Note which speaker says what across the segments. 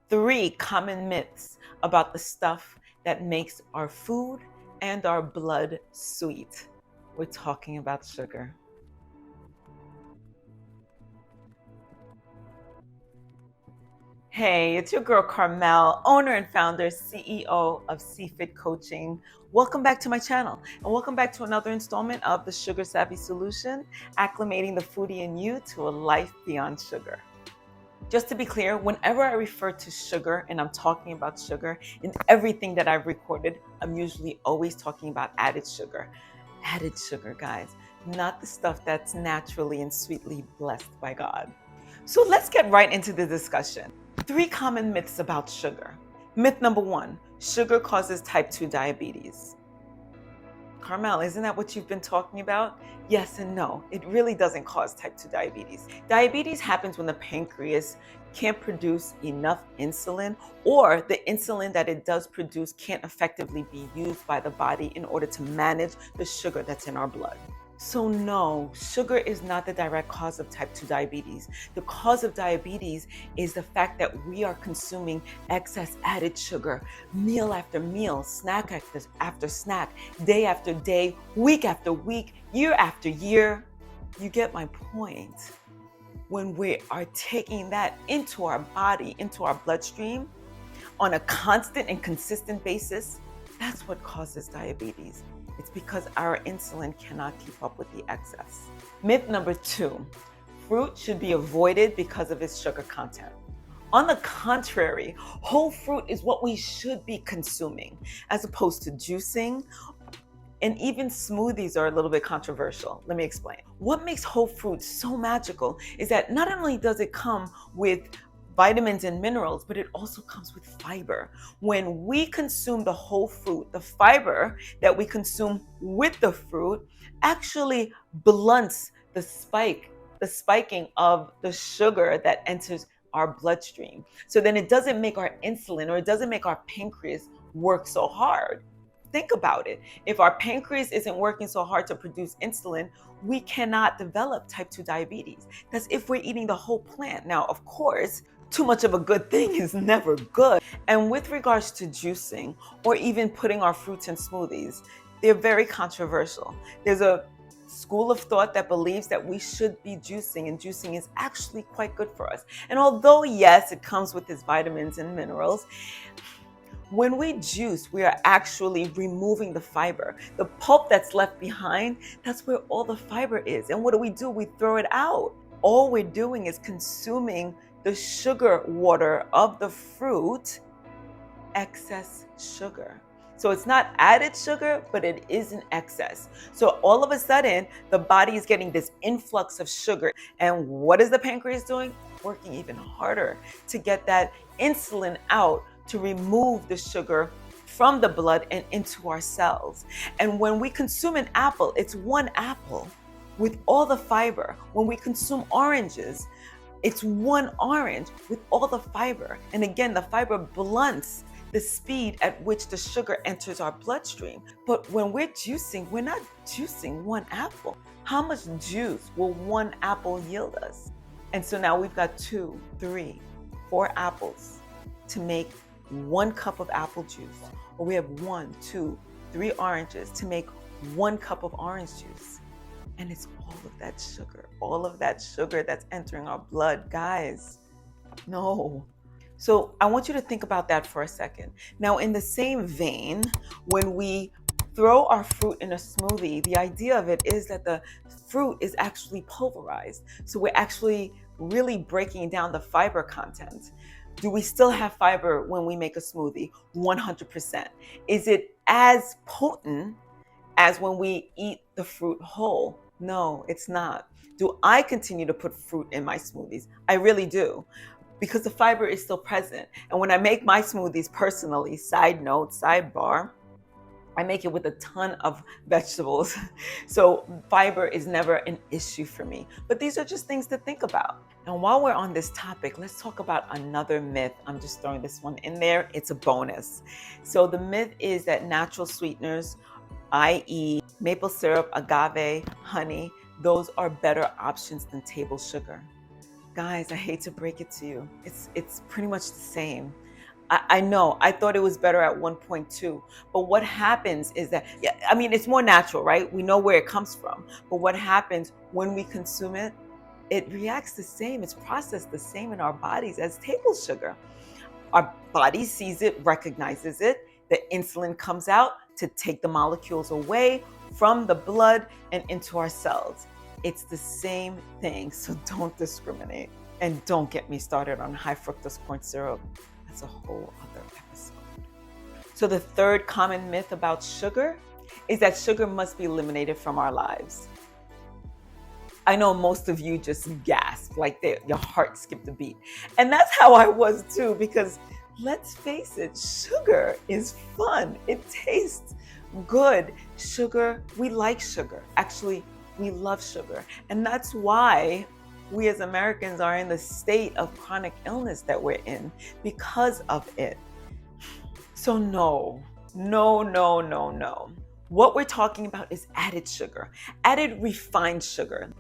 Speaker 1: 3 common myths about the stuff that makes our food and our blood sweet. We're talking about sugar. Hey, it's your girl Carmelle, owner and founder, CEO of CFit Coaching. Welcome back to my channel, and welcome back to another installment of the Sugar Savvy Solution, acclimating the foodie in you to a life beyond sugar. Just to be clear, whenever I refer to sugar and I'm talking about sugar, in everything that I've recorded, I'm usually always talking about added sugar. Added sugar, guys, not the stuff that's naturally and sweetly blessed by God. So let's get right into the discussion. 3 common myths about sugar. Myth number 1, sugar causes type 2 diabetes. Carmelle, isn't that what you've been talking about? Yes and no. It really doesn't cause type 2 diabetes. Diabetes happens when the pancreas can't produce enough insulin, or the insulin that it does produce can't effectively be used by the body in order to manage the sugar that's in our blood. So no, sugar is not the direct cause of type 2 diabetes. The cause of diabetes is the fact that we are consuming excess added sugar, meal after meal, snack after snack, day after day, week after week, year after year. You get my point. When we are taking that into our body, into our bloodstream, on a constant and consistent basis, that's what causes diabetes. It's because our insulin cannot keep up with the excess. Myth number 2, fruit should be avoided because of its sugar content. On the contrary, whole fruit is what we should be consuming, as opposed to juicing. And even smoothies are a little bit controversial. Let me explain. What makes whole fruit so magical is that not only does it come with vitamins and minerals, but it also comes with fiber. When we consume the whole fruit, the fiber that we consume with the fruit actually blunts the spiking of the sugar that enters our bloodstream. So then it doesn't make our insulin, or it doesn't make our pancreas work so hard. Think about it. If our pancreas isn't working so hard to produce insulin, we cannot develop type 2 diabetes. That's if we're eating the whole plant. Now, of course, too much of a good thing is never good. And with regards to juicing, or even putting our fruits in smoothies, they're very controversial. There's a school of thought that believes that we should be juicing, and juicing is actually quite good for us. And although, yes, it comes with its vitamins and minerals, when we juice, we are actually removing the fiber. The pulp that's left behind, that's where all the fiber is. And what do? We throw it out. All we're doing is consuming the sugar water of the fruit, excess sugar. So it's not added sugar, but it is an excess. So all of a sudden, the body is getting this influx of sugar. And what is the pancreas doing? Working even harder to get that insulin out, to remove the sugar from the blood and into our cells. And when we consume an apple, it's one apple with all the fiber. When we consume oranges, it's one orange with all the fiber. And again, the fiber blunts the speed at which the sugar enters our bloodstream. But when we're juicing, we're not juicing one apple. How much juice will one apple yield us? And so now we've got 2, 3, 4 apples to make 1 cup of apple juice. Or we have 1, 2, 3 oranges to make 1 cup of orange juice. And it's all of that sugar that's entering our blood, guys. No. So I want you to think about that for a second. Now, in the same vein, when we throw our fruit in a smoothie, the idea of it is that the fruit is actually pulverized. So we're actually really breaking down the fiber content. Do we still have fiber when we make a smoothie? 100%. Is it as potent as when we eat the fruit whole? No, it's not. Do I continue to put fruit in my smoothies? I really do, because the fiber is still present. And when I make my smoothies personally, side note, sidebar, I make it with a ton of vegetables. So fiber is never an issue for me. But these are just things to think about. And while we're on this topic, let's talk about another myth. I'm just throwing this one in there. It's a bonus. So the myth is that natural sweeteners, i.e. maple syrup, agave, honey, those are better options than table sugar. Guys, I hate to break it to you. It's pretty much the same. I know, I thought it was better at 1.2, but what happens is that, yeah, I mean, it's more natural, right? We know where it comes from, but what happens when we consume it, it reacts the same. It's processed the same in our bodies as table sugar. Our body sees it, recognizes it. The insulin comes out to take the molecules away from the blood and into our cells. It's the same thing, so don't discriminate. And don't get me started on high fructose corn syrup. That's a whole other episode. So the third common myth about sugar is that sugar must be eliminated from our lives. I know most of you just gasp, like your heart skipped a beat. And that's how I was too, because let's face it, sugar is fun. It tastes good. Sugar, we like sugar. Actually, we love sugar. And that's why we as Americans are in the state of chronic illness that we're in because of it. So no. What we're talking about is added sugar, added refined sugar.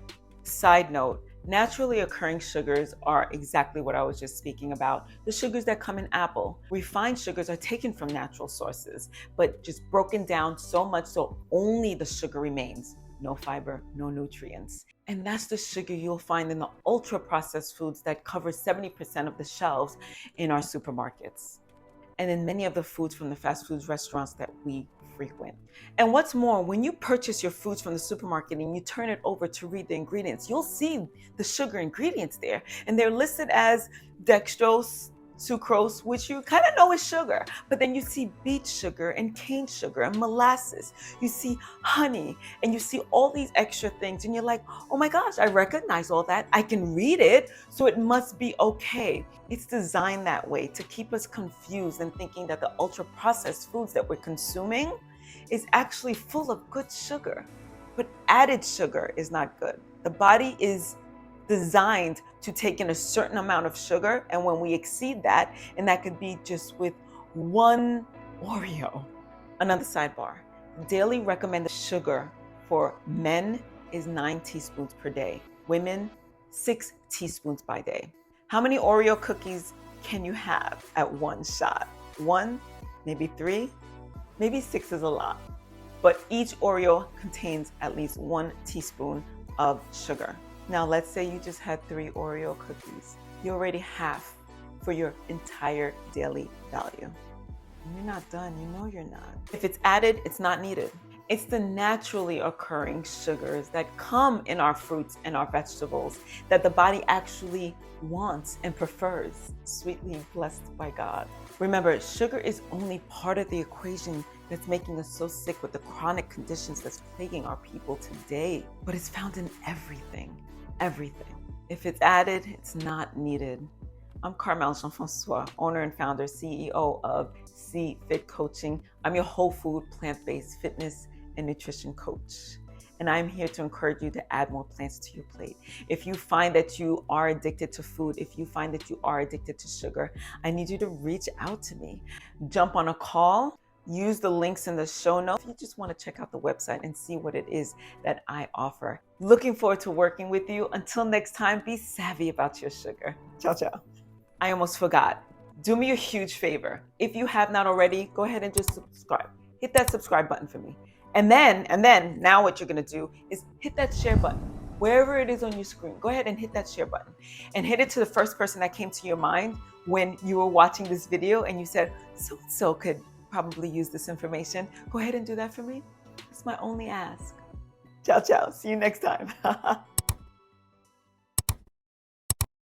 Speaker 1: Side note, naturally occurring sugars are exactly what I was just speaking about. The sugars that come in apple. Refined sugars are taken from natural sources, but just broken down so much so only the sugar remains. No fiber, no nutrients. And that's the sugar you'll find in the ultra-processed foods that cover 70% of the shelves in our supermarkets, and in many of the foods from the fast food restaurants that we frequent. And what's more, when you purchase your foods from the supermarket and you turn it over to read the ingredients, you'll see the sugar ingredients there. And they're listed as dextrose, sucrose, which you kind of know is sugar. But then you see beet sugar and cane sugar and molasses. You see honey and you see all these extra things. And you're like, oh my gosh, I recognize all that. I can read it, so it must be okay. It's designed that way to keep us confused and thinking that the ultra-processed foods that we're consuming is actually full of good sugar. But added sugar is not good. The body is designed to take in a certain amount of sugar, and when we exceed that, and that could be just with one Oreo. Another sidebar, daily recommended sugar for men is 9 teaspoons per day. Women, 6 teaspoons by day. How many Oreo cookies can you have at one shot? 1, maybe 3, maybe 6 is a lot. But each Oreo contains at least 1 teaspoon of sugar. Now, let's say you just had 3 Oreo cookies. You're already half for your entire daily value. And you're not done. You know you're not. If it's added, it's not needed. It's the naturally occurring sugars that come in our fruits and our vegetables that the body actually wants and prefers, sweetly blessed by God. Remember, sugar is only part of the equation that's making us so sick with the chronic conditions that's plaguing our people today. But it's found in everything. Everything. If it's added, it's not needed. I'm Carmelle Jean-Francois, owner and founder, CEO of C-Fit Coaching. I'm your whole food, plant-based fitness and nutrition coach. And I'm here to encourage you to add more plants to your plate. If you find that you are addicted to food, if you find that you are addicted to sugar, I need you to reach out to me. Jump on a call. Use the links in the show notes if you just want to check out the website and see what it is that I offer. Looking forward to working with you. Until next time, be savvy about your sugar. Ciao, ciao. I almost forgot. Do me a huge favor. If you have not already, go ahead and just subscribe. Hit that subscribe button for me. And then now what you're going to do is hit that share button. Wherever it is on your screen, go ahead and hit that share button. And hit it to the first person that came to your mind when you were watching this video and you said, so-and-so could probably use this information. Go ahead and do that for me. It's my only ask. Ciao, ciao. See you next time.